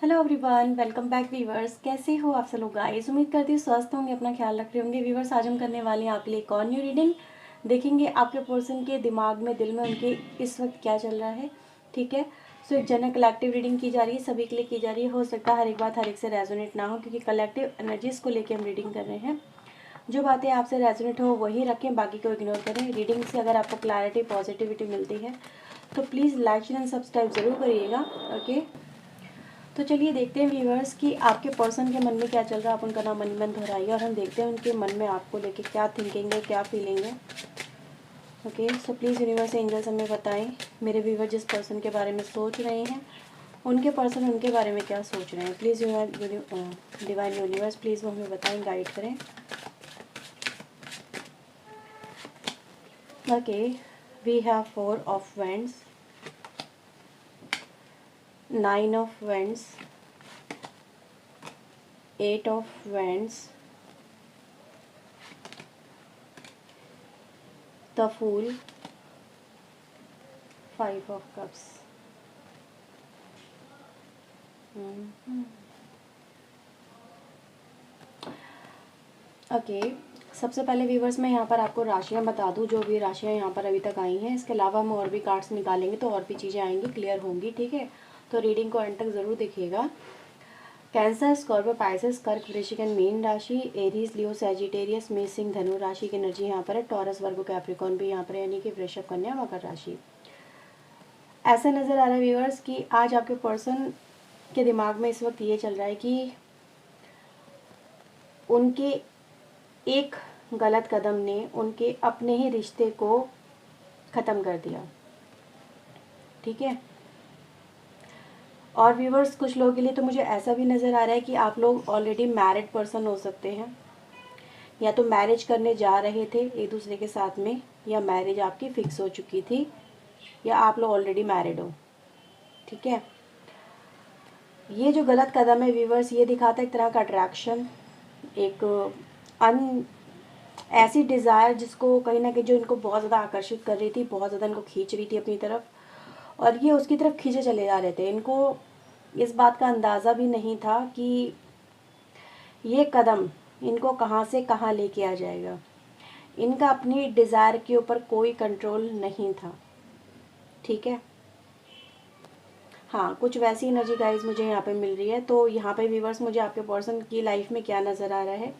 Hello everyone, welcome back viewers. कैसे हो आप सब लोग गाइस? उम्मीद करती हूँ स्वस्थ होंगे, अपना ख्याल रख रहे होंगे। व्यूवर्स, आज हम करने वाले हैं आपके लिए एक और न्यू रीडिंग। देखेंगे आपके पर्सन के दिमाग में, दिल में उनके इस वक्त क्या चल रहा है। ठीक है, सो एक जनरल कलेक्टिव रीडिंग की जा रही है, सभी के लिए की जा रही है। हो सकता है हर एक बात हर एक से रेजोनेट ना हो, क्योंकि कलेक्टिव एनर्जीज को लेकर हम रीडिंग कर रहे हैं। जो बातें आपसे रेजोनेट हो वही रखें, बाकी को इग्नोर करें। रीडिंग से अगर आपको क्लैरिटी पॉजिटिविटी मिलती है तो प्लीज़ लाइक एंड सब्सक्राइब ज़रूर करिएगा। ओके, तो चलिए देखते हैं व्यूवर्स कि आपके पर्सन के मन में क्या चल रहा है। आप उनका नाम मन मन दोहराइए और हम देखते हैं उनके मन में आपको लेके क्या थिंकिंग है, क्या फीलिंग है। Okay, so please universe angels हमें बताएं, मेरे व्यूवर जिस पर्सन के बारे में सोच रहे हैं उनके पर्सन उनके बारे में क्या सोच रहे हैं। प्लीज़ डिवाइन यूनिवर्स प्लीज़ वो हमें बताएं, गाइड करें। Okay, we have 4 of wands, 9 of wands, 8 of wands, the fool, 5 of cups. Okay, सबसे पहले व्यूवर्स मैं यहाँ पर आपको राशियाँ बता दूँ, जो भी राशियाँ यहाँ पर अभी तक आई हैं। इसके अलावा हम और भी कार्ड्स निकालेंगे तो और भी चीज़ें आएंगी, क्लियर होंगी। ठीक है, तो रीडिंग को एंड तक ज़रूर देखिएगा। कैंसर, स्कॉर्पियो, पाइसेस, कर्क, वृश्चिक एंड मीन राशि, एरीज, लियो, सैजिटेरियस, मेष, सिंह, धनु राशि की एनर्जी यहाँ पर है। टॉरस, वर्गो, कैप्रिकॉर्न भी यहाँ पर है, यानी कि वृषभ, कन्या, मकर राशि। ऐसा नज़र आ रहा है व्यूवर्स कि आज आपके पर्सन के दिमाग में इस वक्त ये चल रहा है कि उनके एक गलत कदम ने उनके अपने ही रिश्ते को ख़त्म कर दिया। ठीक है, और व्यूवर्स कुछ लोगों के लिए तो मुझे ऐसा भी नज़र आ रहा है कि आप लोग ऑलरेडी मैरिड पर्सन हो सकते हैं, या तो मैरिज करने जा रहे थे एक दूसरे के साथ में, या मैरिज आपकी फिक्स हो चुकी थी, या आप लोग ऑलरेडी मैरिड हो। ठीक है, ये जो गलत कदम है व्यूवर्स, ये दिखाता है एक तरह का अट्रैक्शन, एक ऐसी डिज़ायर जिसको कहीं ना कहीं जो इनको बहुत ज़्यादा आकर्षित कर रही थी, बहुत ज़्यादा इनको खींच रही थी अपनी तरफ, और ये उसकी तरफ खींचे चले जा रहे थे। इनको इस बात का अंदाज़ा भी नहीं था कि ये कदम इनको कहाँ से कहाँ लेके आ जाएगा। इनका अपनी डिज़ायर के ऊपर कोई कंट्रोल नहीं था। ठीक है, हाँ, कुछ वैसी एनर्जी गाइज मुझे यहाँ पे मिल रही है। तो यहाँ पे व्यूवर्स मुझे आपके पर्सन की लाइफ में क्या नज़र आ रहा है,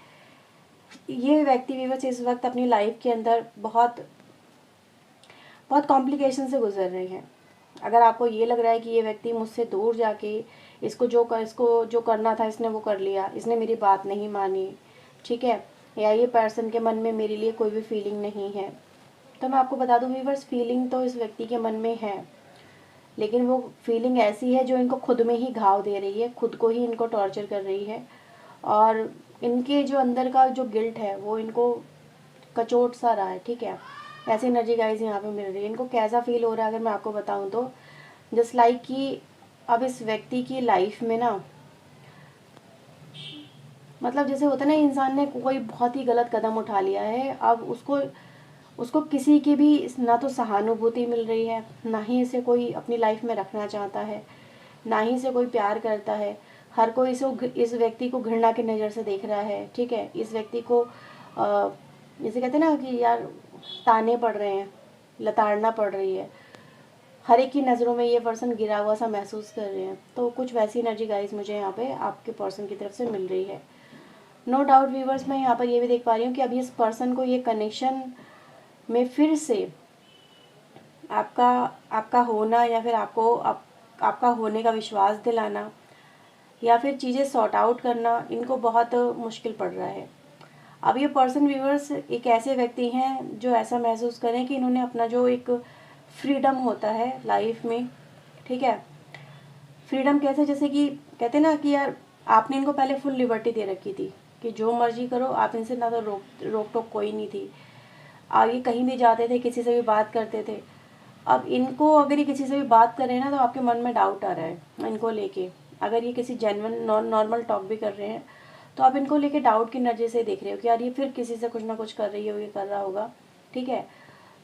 ये व्यक्ति व्यूवर्स इस वक्त अपनी लाइफ के अंदर बहुत बहुत कॉम्प्लिकेशन से गुजर रहे हैं। अगर आपको ये लग रहा है कि ये व्यक्ति मुझसे दूर जाके इसको जो करना था इसने वो कर लिया, इसने मेरी बात नहीं मानी, ठीक है, या ये पर्सन के मन में मेरे लिए कोई भी फीलिंग नहीं है, तो मैं आपको बता दूं व्यूवर्स, फीलिंग तो इस व्यक्ति के मन में है, लेकिन वो फीलिंग ऐसी है जो इनको खुद में ही घाव दे रही है, खुद को ही इनको टॉर्चर कर रही है, और इनके जो अंदर का जो गिल्ट है वो इनको कचोट सा रहा है। ठीक है, ऐसी एनर्जी गाइज यहाँ पे मिल रही है। इनको कैसा फील हो रहा है अगर मैं आपको बताऊँ तो, जस्ट लाइक कि अब इस व्यक्ति की लाइफ में ना, मतलब जैसे होता है ना, इंसान ने कोई बहुत ही गलत कदम उठा लिया है, अब उसको उसको किसी की भी ना तो सहानुभूति मिल रही है, ना ही इसे कोई अपनी लाइफ में रखना चाहता है, ना ही इसे कोई प्यार करता है। हर कोई इस व्यक्ति को घृणा की नज़र से देख रहा है। ठीक है, इस व्यक्ति को जैसे कहते हैं ना कि यार ताने पड़ रहे हैं, लताड़ना पड़ रही है, हर एक की नज़रों में ये पर्सन गिरा हुआ सा महसूस कर रहे हैं। तो कुछ वैसी एनर्जी गाइस मुझे यहाँ पे आपके पर्सन की तरफ से मिल रही है। नो डाउट व्यूवर्स, मैं यहाँ पर ये भी देख पा रही हूँ कि अभी इस पर्सन को ये कनेक्शन में फिर से आपका आपका होना, या फिर आपका होने का विश्वास दिलाना, या फिर चीज़ें सॉर्ट आउट करना इनको बहुत मुश्किल पड़ रहा है। अब ये पर्सन व्यूवर्स एक ऐसे व्यक्ति हैं जो ऐसा महसूस करें कि इन्होंने अपना जो एक फ्रीडम होता है लाइफ में, ठीक है, फ्रीडम कैसे, जैसे कि कहते हैं ना कि यार आपने इनको पहले फुल लिबर्टी दे रखी थी कि जो मर्जी करो आप, इनसे ना तो रोक टोक कोई नहीं थी, आगे कहीं भी जाते थे, किसी से भी बात करते थे। अब इनको अगर ये किसी से भी बात कर रहे हैं ना, तो आपके मन में डाउट आ रहा है इनको लेके। अगर ये किसी जेन्युइन नॉर्मल टॉक भी कर रहे हैं तो आप इनको लेके डाउट की नज़र से देख रहे हो कि यार ये फिर किसी से कुछ ना कुछ कर रही हो, ये कर रहा होगा। ठीक है,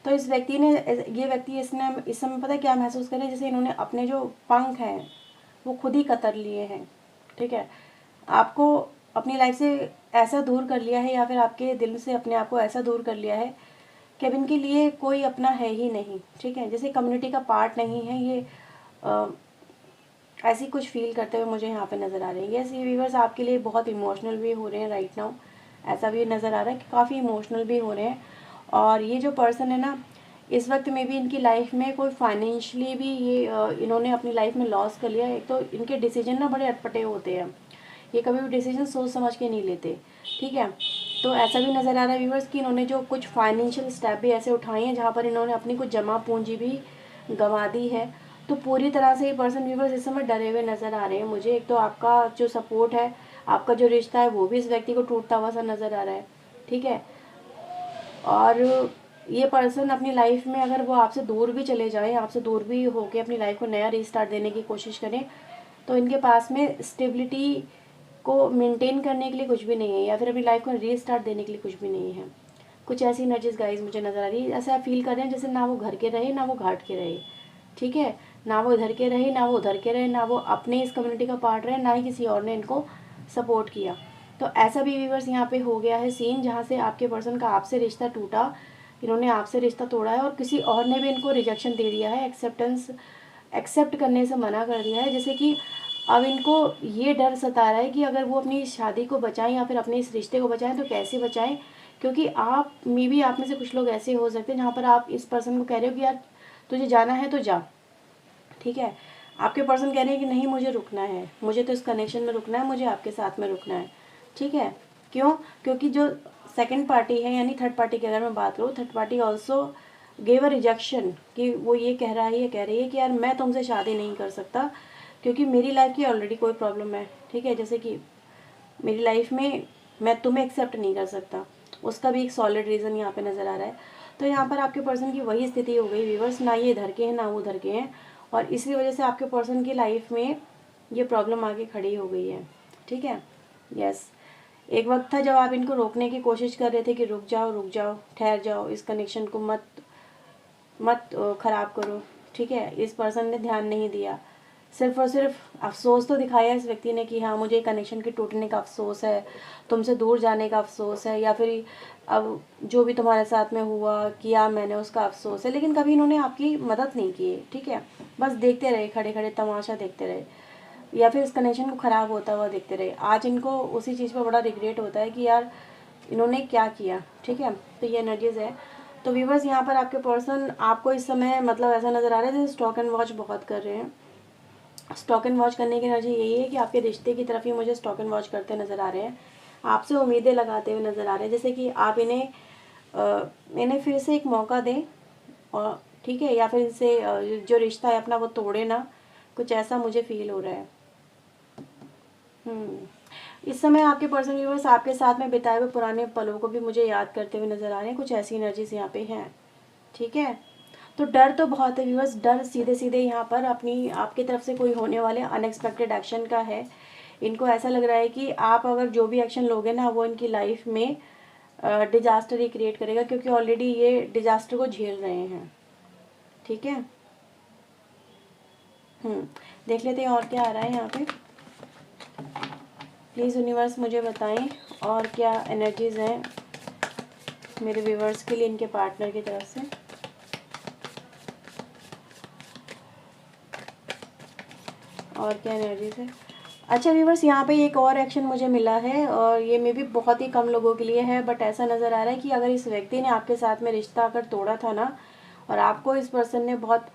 तो इस व्यक्ति ने, ये व्यक्ति इसने इस समय पता है क्या महसूस कर रहे हैं, जैसे इन्होंने अपने जो पंख हैं वो खुद ही कतर लिए हैं, ठीक है। आपको अपनी लाइफ से ऐसा दूर कर लिया है, या फिर आपके दिल से अपने आप को ऐसा दूर कर लिया है कि अब इनके लिए कोई अपना है ही नहीं, ठीक है। जैसे कम्युनिटी का पार्ट नहीं है ये, ऐसी कुछ फील करते हुए मुझे यहाँ पे नज़र आ रही है। यस, ये व्यूअर्स आपके लिए बहुत इमोशनल भी हो रहे हैं राइट नाउ, ऐसा भी नज़र आ रहा है कि काफ़ी इमोशनल भी हो रहे हैं। और ये जो पर्सन है ना, इस वक्त में भी इनकी लाइफ में कोई फाइनेंशियली भी ये इन्होंने अपनी लाइफ में लॉस कर लिया है। एक तो इनके डिसीजन ना बड़े अटपटे होते हैं, ये कभी भी डिसीजन सोच समझ के नहीं लेते, ठीक है। तो ऐसा भी नज़र आ रहा है व्यूअर्स कि इन्होंने जो कुछ फाइनेंशियल स्टेप भी ऐसे उठाए हैं जहाँ पर इन्होंने अपनी कुछ जमा पूंजी भी गंवा दी है। तो पूरी तरह से ये पर्सन व्यूअर्स इस समय डरे हुए नज़र आ रहे हैं मुझे। एक तो आपका जो सपोर्ट है, आपका जो रिश्ता है, वो भी इस व्यक्ति को टूटता हुआ सा नज़र आ रहा है, ठीक है। और ये पर्सन अपनी लाइफ में अगर वो आपसे दूर भी चले जाएं, आपसे दूर भी होके अपनी लाइफ को नया रीस्टार्ट देने की कोशिश करें, तो इनके पास में स्टेबिलिटी को मेंटेन करने के लिए कुछ भी नहीं है, या फिर अपनी लाइफ को रीस्टार्ट देने के लिए कुछ भी नहीं है। कुछ ऐसी एनर्जीज गाइज मुझे नज़र आ रही है, ऐसा आप फील कर रहे हैं जैसे ना वो घर के रहे ना वो घाट के रहे, ठीक है। ना वो इधर के रहे ना वो उधर के रहे, ना वो अपने इस कम्युनिटी का पार्ट रहे, ना ही किसी और ने इनको सपोर्ट किया। तो ऐसा भी व्यूअर्स यहाँ पे हो गया है सीन, जहाँ से आपके पर्सन का आपसे रिश्ता टूटा, इन्होंने आपसे रिश्ता तोड़ा है और किसी और ने भी इनको रिजेक्शन दे दिया है, एक्सेप्ट करने से मना कर दिया है। जैसे कि अब इनको ये डर सता रहा है कि अगर वो अपनी शादी को बचाएं या फिर अपने इस रिश्ते को बचाएं तो कैसे बचाएं, क्योंकि आप भी आप में से कुछ लोग ऐसे हो सकते हैं जहाँ पर आप इस पर्सन को कह रहे हो कि यार तुझे जाना है तो जा, ठीक है। आपके पर्सन कह रहे हैं कि नहीं मुझे रुकना है, मुझे तो इस कनेक्शन में रुकना है, मुझे आपके साथ में रुकना है, ठीक है। क्यों? क्योंकि जो सेकंड पार्टी है यानी थर्ड पार्टी की अगर मैं बात करूँ, third party also gave a rejection, कि वो ये कह रही है कि यार मैं तुमसे शादी नहीं कर सकता क्योंकि मेरी लाइफ की ऑलरेडी कोई प्रॉब्लम है, ठीक है। जैसे कि मेरी लाइफ में मैं तुम्हें एक्सेप्ट नहीं कर सकता, उसका भी एक सॉलिड रीज़न यहाँ पे नज़र आ रहा है। तो यहाँ पर आपके पर्सन की वही स्थिति हो गई व्यूअर्स, ना ये इधर के हैं ना वो उधर के हैं, और इसी वजह से आपके पर्सन की लाइफ में ये प्रॉब्लम आके खड़ी हो गई है, ठीक है। यस, एक वक्त था जब आप इनको रोकने की कोशिश कर रहे थे कि रुक जाओ, ठहर जाओ, इस कनेक्शन को मत ख़राब करो, ठीक है। इस पर्सन ने ध्यान नहीं दिया, सिर्फ और सिर्फ अफसोस तो दिखाया इस व्यक्ति ने कि हाँ मुझे कनेक्शन के टूटने का अफसोस है, तुमसे दूर जाने का अफसोस है, या फिर अब जो भी तुम्हारे साथ में हुआ किया मैंने उसका अफसोस है, लेकिन कभी इन्होंने आपकी मदद नहीं की, ठीक है। बस देखते रहे, खड़े खड़े तमाशा देखते रहे, या फिर इस कनेक्शन को ख़राब होता हुआ देखते रहे। आज इनको उसी चीज़ पर बड़ा रिग्रेट होता है कि यार इन्होंने क्या किया, ठीक है। तो ये एनर्जीज़ है। तो व्यूअर्स यहाँ पर आपके पर्सन आपको इस समय मतलब ऐसा नज़र आ रहा है जैसे स्टॉक एंड वॉच बहुत कर रहे हैं। स्टॉक एंड वॉच करने की एनर्जी यही है कि आपके रिश्ते की तरफ ही मुझे स्टॉक एंड वॉच करते नज़र आ रहे हैं, आपसे उम्मीदें लगाते हुए नज़र आ रहे हैं, जैसे कि आप इन्हें फिर से एक मौका दें, और ठीक है, या फिर इनसे जो रिश्ता है अपना वो तोड़े ना, कुछ ऐसा मुझे फील हो रहा है। इस समय आपके पर्सन व्यूअर्स आपके साथ में बिताए हुए पुराने पलों को भी मुझे याद करते हुए नज़र आ रहे हैं, कुछ ऐसी एनर्जीज यहाँ पे हैं, ठीक है। तो डर तो बहुत है व्यूअर्स, डर सीधे सीधे यहाँ पर अपनी आपकी तरफ से कोई होने वाले अनएक्सपेक्टेड एक्शन का है। इनको ऐसा लग रहा है कि आप अगर जो भी एक्शन लोगे ना वो इनकी लाइफ में डिजास्टर ही क्रिएट करेगा, क्योंकि ऑलरेडी ये डिजास्टर को झेल रहे हैं, ठीक है। देख लेते हैं और क्या आ रहा है यहाँ पे। प्लीज़ यूनिवर्स मुझे बताएं और क्या एनर्जीज़ हैं मेरे व्यूवर्स के लिए इनके पार्टनर की तरफ से। और क्या एनर्जीज़ है। अच्छा व्यूवर्स, यहाँ पे एक और एक्शन मुझे मिला है और ये मे भी बहुत ही कम लोगों के लिए है, बट ऐसा नज़र आ रहा है कि अगर इस व्यक्ति ने आपके साथ में रिश्ता अगर तोड़ा था ना, और आपको इस पर्सन ने बहुत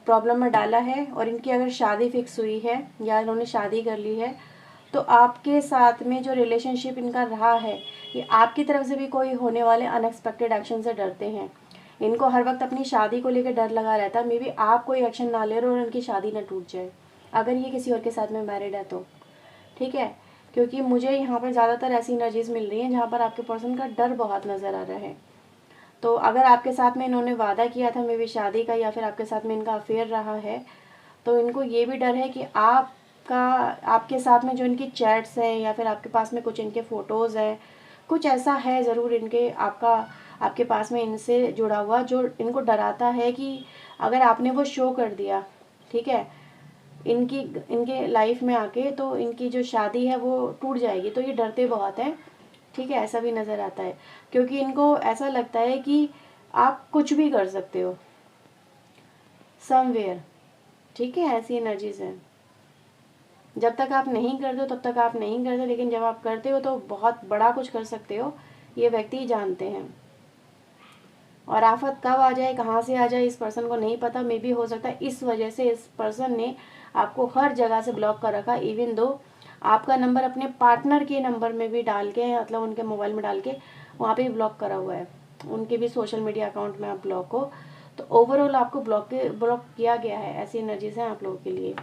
प्रॉब्लम में डाला है, और इनकी अगर शादी फिक्स हुई है या इन्होंने शादी कर ली है, तो आपके साथ में जो रिलेशनशिप इनका रहा है, ये आपकी तरफ से भी कोई होने वाले अनएक्सपेक्टेड एक्शन से डरते हैं। इनको हर वक्त अपनी शादी को लेकर डर लगा रहता है, मे बी आप कोई एक्शन ना ले रहे और इनकी शादी ना टूट जाए, अगर ये किसी और के साथ में मैरिड है तो, ठीक है। क्योंकि मुझे यहाँ पर ज़्यादातर ऐसी एनर्जीज मिल रही हैं जहाँ पर आपके पर्सन का डर बहुत नज़र आ रहा है। तो अगर आपके साथ में इन्होंने वादा किया था मे बी शादी का, या फिर आपके साथ में इनका अफेयर रहा है, तो इनको ये भी डर है कि आपके साथ में जो इनकी चैट्स हैं या फिर आपके पास में कुछ इनके फ़ोटोज़ हैं, कुछ ऐसा है ज़रूर इनके आपके पास में इनसे जुड़ा हुआ, जो इनको डराता है कि अगर आपने वो शो कर दिया, ठीक है, इनकी इनके लाइफ में आके तो इनकी जो शादी है वो टूट जाएगी, तो ये डरते बहुत हैं। ठीक है, ऐसा भी नज़र आता है, क्योंकि इनको ऐसा लगता है कि आप कुछ भी कर सकते हो समवेयर। ठीक है, ऐसी एनर्जीज हैं। जब तक आप नहीं करते हो तब तक आप नहीं करते, लेकिन जब आप करते हो तो बहुत बड़ा कुछ कर सकते हो, ये व्यक्ति जानते हैं। और आफत कब आ जाए, कहाँ से आ जाए, इस पर्सन को नहीं पता। मे भी हो सकता है इस वजह से इस पर्सन ने आपको हर जगह से ब्लॉक कर रखा, इवन दो आपका नंबर अपने पार्टनर के नंबर में भी डाल के, मतलब उनके मोबाइल में डाल के वहाँ पे भी ब्लॉक करा हुआ है, उनके भी सोशल मीडिया अकाउंट में आप ब्लॉक हो। तो ओवरऑल आपको ब्लॉक किया गया है। ऐसी एनर्जीज हैं आप लोगों के लिए।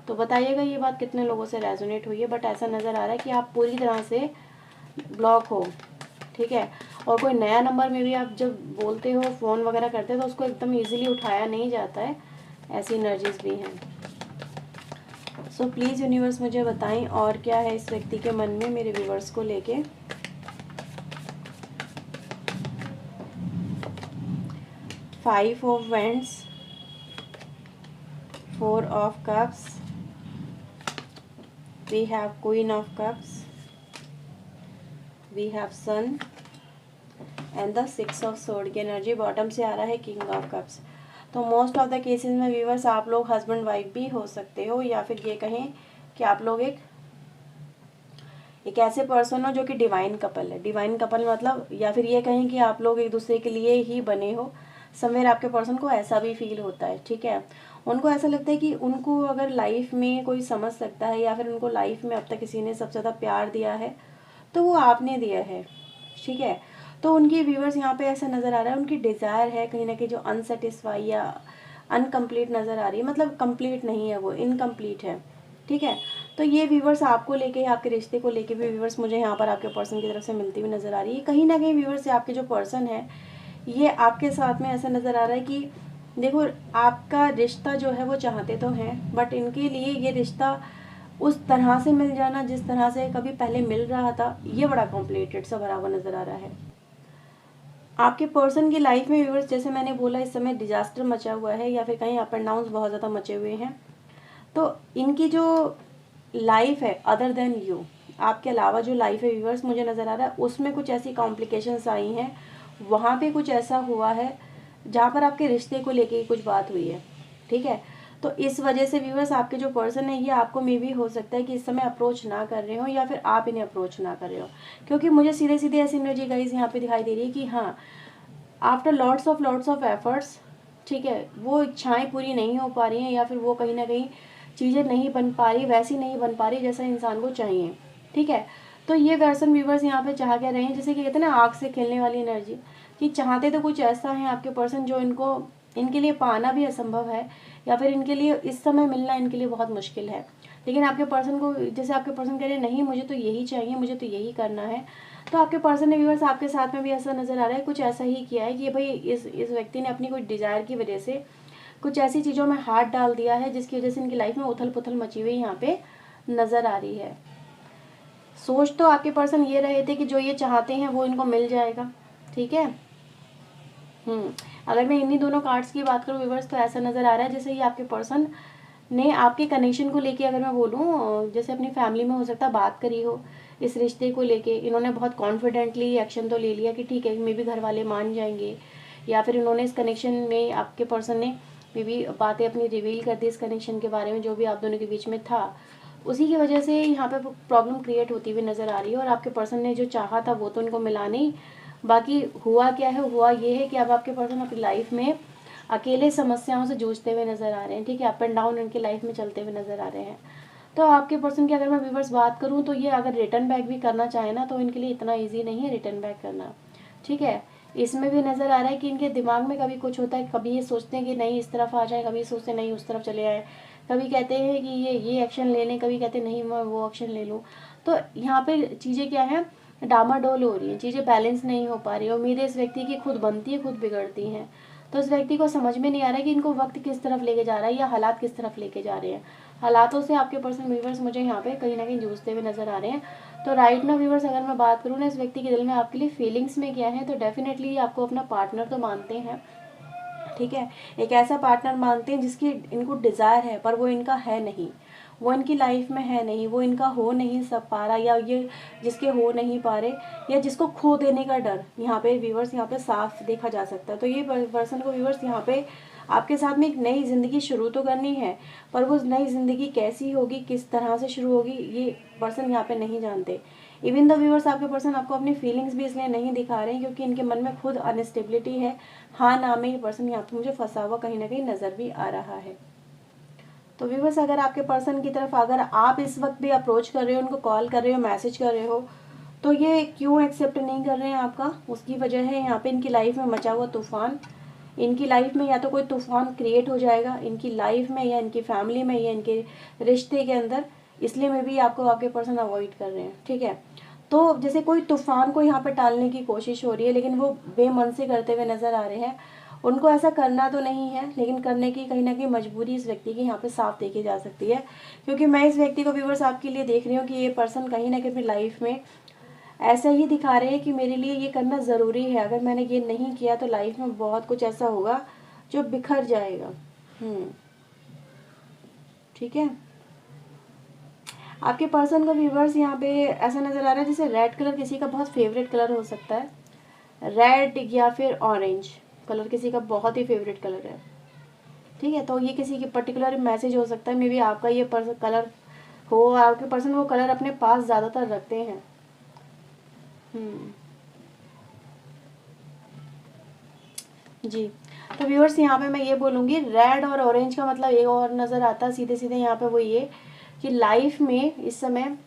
तो बताइएगा ये बात कितने लोगों से रेजोनेट हुई है। बट ऐसा नज़र आ रहा है कि आप पूरी तरह से ब्लॉक हो। ठीक है, और कोई नया नंबर में भी आप जब बोलते हो, फ़ोन वगैरह करते हो, तो उसको एकदम इजीली उठाया नहीं जाता है। ऐसी एनर्जीज भी हैं। सो प्लीज़ यूनिवर्स मुझे बताएं और क्या है इस व्यक्ति के मन में मेरे व्यूवर्स को लेके। Five of wands, four of cups, we have queen of cups, we have sun and the six of sword की एनर्जी बॉटम से आ रहा है, किंग ऑफ कप्स। तो मोस्ट ऑफ द केसेस में व्यूवर्स आप लोग हस्बैंड वाइफ भी हो सकते हो, या फिर ये कहें कि आप लोग एक ऐसे पर्सन हो जो कि डिवाइन कपल है। डिवाइन कपल मतलब, या फिर ये कहें कि आप लोग एक दूसरे के लिए ही बने हो। समवेयर आपके पर्सन को ऐसा भी फील होता है। ठीक है, उनको ऐसा लगता है कि उनको अगर लाइफ में कोई समझ सकता है, या फिर उनको लाइफ में अब तक किसी ने सबसे ज़्यादा प्यार दिया है तो वो आपने दिया है। ठीक है, तो उनकी व्यूवर्स यहाँ पे ऐसा नज़र आ रहा है, उनकी डिज़ायर है कहीं ना कहीं जो अनसेटिस्फाई या अनकम्प्लीट नज़र आ रही है, मतलब कंप्लीट नहीं है, वो इनकम्प्लीट है। ठीक है, तो ये व्यूवर्स आपको लेके, आपके रिश्ते को लेके भी व्यूवर्स मुझे यहाँ पर आपके पर्सन की तरफ से मिलती हुई नज़र आ रही है। कहीं ना कहीं व्यूवर्स आपके जो पर्सन है ये आपके साथ में ऐसा नज़र आ रहा है कि देखो, आपका रिश्ता जो है वो चाहते तो हैं, बट इनके लिए ये रिश्ता उस तरह से मिल जाना जिस तरह से कभी पहले मिल रहा था, ये बड़ा कॉम्प्लिकेटेड सा भरा हुआ नज़र आ रहा है। आपके पर्सन की लाइफ में व्यूवर्स, जैसे मैंने बोला, इस समय डिजास्टर मचा हुआ है, या फिर कहीं अप एंड डाउन बहुत ज़्यादा मचे हुए हैं। तो इनकी जो लाइफ है अदर देन यू, आपके अलावा जो लाइफ है व्यूवर्स मुझे नज़र आ रहा है, उसमें कुछ ऐसी कॉम्प्लिकेशंस आई हैं, वहाँ पे कुछ ऐसा हुआ है जहाँ पर आपके रिश्ते को लेके कुछ बात हुई है। ठीक है, तो इस वजह से व्यूवर्स आपके जो पर्सन है ये आपको मे भी हो सकता है कि इस समय अप्रोच ना कर रहे हो, या फिर आप इन्हें अप्रोच ना कर रहे हो, क्योंकि मुझे सीधे सीधे ऐसी एनर्जी गाइस यहाँ पे दिखाई दे रही है कि हाँ, आफ्टर लॉट्स ऑफ एफर्ट्स, ठीक है, वो इच्छाएं पूरी नहीं हो पा रही हैं, या फिर वो कहीं ना कहीं चीज़ें नहीं बन पा रही, वैसी नहीं बन पा रही जैसा इंसान को चाहिए। ठीक है, तो ये पर्सन व्यूवर्स यहाँ पे चाह क्या रहे हैं, जैसे कि कहते हैं ना आग से खेलने वाली एनर्जी, कि चाहते तो कुछ ऐसा है आपके पर्सन जो इनके लिए पाना भी असंभव है, या फिर इनके लिए इस समय मिलना इनके लिए बहुत मुश्किल है। लेकिन आपके पर्सन को, जैसे आपके पर्सन कह रहे हैं नहीं मुझे तो यही चाहिए, मुझे तो यही करना है, तो आपके पर्सन ने व्यूवर्स आपके साथ में भी ऐसा नज़र आ रहा है, कुछ ऐसा ही किया है कि भाई इस व्यक्ति ने अपनी कोई डिज़ायर की वजह से कुछ ऐसी चीज़ों में हाथ डाल दिया है जिसकी वजह से इनकी लाइफ में उथल पुथल मची हुई यहाँ पे नज़र आ रही है। सोच तो आपके पर्सन ये रहे थे कि जो ये चाहते हैं वो इनको मिल जाएगा। ठीक है, अगर मैं इन्हीं दोनों कार्ड्स की बात करूँ व्यूवर्स, तो ऐसा नज़र आ रहा है जैसे ये आपके पर्सन ने आपके कनेक्शन को लेके, अगर मैं बोलूँ, जैसे अपनी फैमिली में हो सकता है बात करी हो इस रिश्ते को लेके, इन्होंने बहुत कॉन्फिडेंटली एक्शन तो ले लिया कि ठीक है मे बी घर वाले मान जाएंगे, या फिर इन्होंने इस कनेक्शन में, आपके पर्सन ने मे बी बातें अपनी रिवील कर दी इस कनेक्शन के बारे में जो भी आप दोनों के बीच में था, उसी की वजह से यहाँ पे प्रॉब्लम क्रिएट होती हुई नज़र आ रही है। और आपके पर्सन ने जो चाहा था वो तो इनको मिला नहीं, बाकी हुआ क्या है, हुआ ये है कि अब आपके पर्सन अपनी लाइफ में अकेले समस्याओं से जूझते हुए नज़र आ रहे हैं। ठीक है, अप एंड डाउन इनकी लाइफ में चलते हुए नज़र आ रहे हैं। तो आपके पर्सन की अगर मैं व्यूवर्स बात करूँ तो ये अगर रिटर्न बैक भी करना चाहे ना तो इनके लिए इतना ईजी नहीं है रिटर्न बैक करना। ठीक है, इसमें भी नज़र आ रहा है कि इनके दिमाग में कभी कुछ होता है, कभी ये सोचते हैं कि नहीं इस तरफ आ जाए, कभी सोचते हैं नहीं उस तरफ चले आए, कभी कहते हैं कि ये एक्शन ले लें, कभी कहते हैं नहीं मैं वो एक्शन ले लूँ। तो यहाँ पे चीज़ें क्या है, डामाडोल हो रही हैं, चीज़ें बैलेंस नहीं हो पा रही है। उम्मीदें इस व्यक्ति की खुद बनती है खुद बिगड़ती हैं। तो इस व्यक्ति को समझ में नहीं आ रहा है कि इनको वक्त किस तरफ लेके जा रहा है या हालात किस तरफ लेके जा रहे हैं। हालातों से आपके पर्सन व्यूवर्स मुझे यहाँ पे कहीं ना कहीं जूझते हुए नजर आ रहे हैं। तो राइट ना व्यूवर्स, अगर मैं बात करूँ ना इस व्यक्ति के दिल में आपके लिए फीलिंग्स में क्या है, तो डेफिनेटली आपको अपना पार्टनर तो मानते हैं, ठीक है। एक ऐसा पार्टनर मांगते हैं जिसकी इनको डिज़ायर है पर वो इनका है नहीं, वो इनकी लाइफ में है नहीं, वो इनका हो नहीं सब पा रहा, या ये जिसके हो नहीं पा रहे, या जिसको खो देने का डर यहाँ पे व्यूवर्स यहाँ पे साफ देखा जा सकता है। तो ये पर्सन को व्यूवर्स यहाँ पे आपके साथ में एक नई ज़िंदगी शुरू तो करनी है, पर वो नई ज़िंदगी कैसी होगी, किस तरह से शुरू होगी, ये पर्सन यहाँ पे नहीं जानते। इवन द व्यूवर्स आपके पर्सन आपको अपनी फीलिंग्स भी इसलिए नहीं दिखा रहे हैं क्योंकि इनके मन में खुद अनस्टेबिलिटी है। हाँ ना में ये पर्सन यहाँ पे मुझे फंसा हुआ कहीं ना कहीं नज़र भी आ रहा है। तो व्यूवर्स अगर आपके पर्सन की तरफ अगर आप इस वक्त भी अप्रोच कर रहे हो, उनको कॉल कर रहे हो, मैसेज कर रहे हो, तो ये क्यों एक्सेप्ट नहीं कर रहे हैं आपका, उसकी वजह है यहाँ पे इनकी लाइफ में मचा हुआ तूफान। इनकी लाइफ में या तो कोई तूफान क्रिएट हो जाएगा इनकी लाइफ में, या इनकी फैमिली में, या इनके रिश्ते के अंदर, इसलिए में भी आपको आपके पर्सन अवॉइड कर रहे हैं, ठीक है। तो जैसे कोई तूफान को यहाँ पे टालने की कोशिश हो रही है, लेकिन वो बेमन से करते हुए नजर आ रहे हैं। उनको ऐसा करना तो नहीं है, लेकिन करने की कहीं ना कहीं मजबूरी इस व्यक्ति की यहाँ पे साफ देखी जा सकती है। क्योंकि मैं इस व्यक्ति को व्यूवर्स आपके लिए देख रही हूँ कि ये पर्सन कहीं ना कहीं अपनी लाइफ में ऐसा ही दिखा रहे हैं कि मेरे लिए ये करना ज़रूरी है, अगर मैंने ये नहीं किया तो लाइफ में बहुत कुछ ऐसा होगा जो बिखर जाएगा। ठीक है। आपके पर्सन को व्यूवर्स यहाँ पे ऐसा नज़र आ रहा है जैसे रेड कलर किसी का बहुत फेवरेट कलर हो सकता है, रेड या फिर ऑरेंज कलर किसी का बहुत ही फेवरेट कलर है, ठीक है। तो ये किसी की पर्टिकुलर मैसेज हो सकता है, मे बी आपका ये पर्सन कलर हो, आपके पर्सन वो कलर अपने पास ज़्यादातर रखते हैं। जी। तो व्यूअर्स यहाँ पे मैं ये बोलूँगी रेड और ऑरेंज का मतलब एक और नज़र आता है सीधे सीधे यहाँ पे, वो ये कि लाइफ में इस समय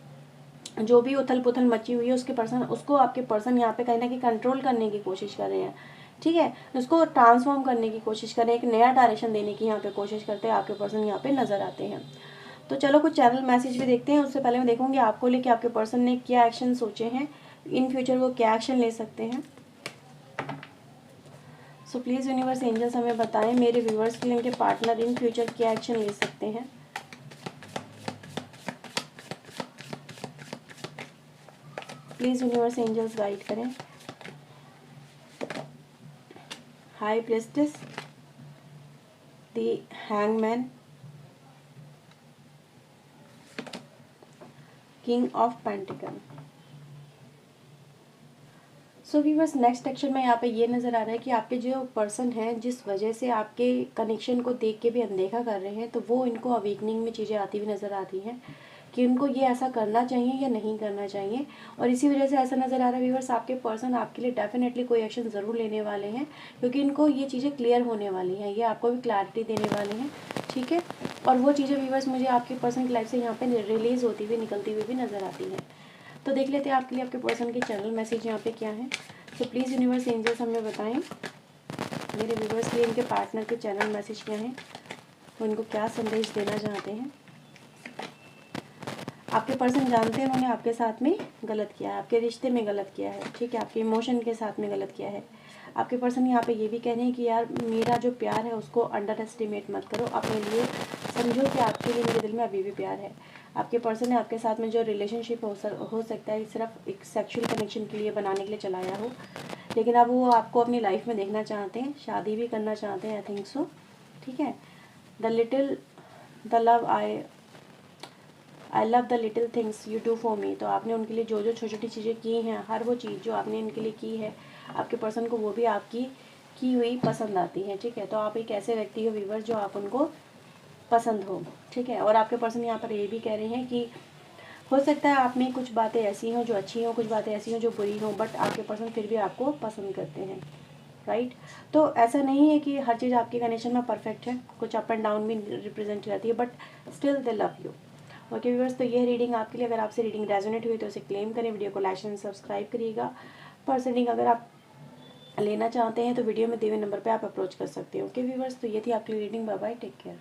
जो भी उथल पुथल मची हुई है उसके पर्सन उसको आपके पर्सन यहाँ पे कहीं ना कहीं कंट्रोल करने की कोशिश कर रहे हैं, ठीक है। उसको ट्रांसफॉर्म करने की कोशिश कर रहे हैं, एक नया डायरेक्शन देने की यहाँ पे कोशिश करते हैं आपके पर्सन यहाँ पे नज़र आते हैं। तो चलो कुछ चैनल मैसेज भी देखते हैं। उससे पहले मैं देखूँगी आपको लेके आपके पर्सन ने क्या एक्शन सोचे हैं, इन फ्यूचर वो क्या एक्शन ले सकते हैं। सो प्लीज़ यूनिवर्स एंजल्स हमें बताएं मेरे व्यूवर्स के लिए इनके पार्टनर इन फ्यूचर क्या एक्शन ले सकते हैं। प्लीज़ यूनिवर्स एंजल्स गाइड करें। High prestige, the hangman, king of pentacle. So viewers next action में यहाँ पे ये नज़र आ रहा है कि आपके जो पर्सन हैं जिस वजह से आपके कनेक्शन को देख के भी अनदेखा कर रहे हैं, तो वो इनको अवेकनिंग में चीज़ें आती हुई नज़र आती हैं कि उनको ये ऐसा करना चाहिए या नहीं करना चाहिए। और इसी वजह से ऐसा नज़र आ रहा है व्यूअर्स आपके पर्सन आपके लिए डेफिनेटली कोई एक्शन ज़रूर लेने वाले हैं, क्योंकि इनको ये चीज़ें क्लियर होने वाली हैं, ये आपको भी क्लैरिटी देने वाले हैं, ठीक है। और वो चीज़ें व्यूअर्स मुझे आपके पर्सन की लाइफ से यहाँ पे रिलीज़ होती हुई निकलती हुई भी नज़र आती हैं। तो देख लेते हैं आपके लिए आपके पर्सन के चैनल मैसेज यहाँ पे क्या है। तो प्लीज़ यूनिवर्स एंजल्स हमें बताएं मेरे व्यूवर्स के लिए इनके पार्टनर के चैनल मैसेज क्या हैं, वो इनको क्या संदेश देना चाहते हैं। आपके पर्सन जानते हैं उन्होंने आपके साथ में गलत किया है, आपके रिश्ते में गलत किया है, ठीक है, आपके इमोशन के साथ में गलत किया है। आपके पर्सन यहाँ पे ये भी कह रहे हैं कि यार मेरा जो प्यार है उसको अंडर एस्टिमेट मत करो, अपने लिए समझो कि आपके लिए मेरे दिल में अभी भी प्यार है। आपके पर्सन ने आपके साथ में जो रिलेशनशिप हो सकता है सिर्फ एक सेक्सुअल कनेक्शन के लिए बनाने के लिए चलाया हो, लेकिन अब वो आपको अपनी लाइफ में देखना चाहते हैं, शादी भी करना चाहते हैं, आई थिंक सो, ठीक है। I love the little things you do for me. तो आपने उनके लिए जो जो छोटी छोटी चीज़ें की हैं, हर वो चीज़ जो आपने इनके लिए की है, आपके पर्सन को वो भी आपकी की हुई पसंद आती है, ठीक है। तो आप एक ऐसे व्यक्ति हो व्यूअर्स जो आप उनको पसंद हो, ठीक है। और आपके पर्सन यहाँ पर ये भी कह रहे हैं कि हो सकता है आप में कुछ बातें ऐसी हों जो अच्छी हों, कुछ बातें ऐसी हों जो बुरी हों, बट आपके पर्सन फिर भी आपको पसंद करते हैं, राइट। तो ऐसा नहीं है कि हर चीज़ आपके कनेक्शन में परफेक्ट है, कुछ अप एंड डाउन भी रिप्रेजेंट करती है, but still they love you. Okay viewers, तो ये रीडिंग आपके लिए, अगर आपसे रीडिंग रेजोनेट हुई तो उसे क्लेम करें, वीडियो को लाइक एंड सब्सक्राइब करिएगा। पर्सनल रीडिंग अगर आप लेना चाहते हैं तो वीडियो में दिए हुए नंबर पे आप अप्रोच कर सकते हो। ओके व्यूअर्स, तो ये थी आपकी reading. Bye bye, take care.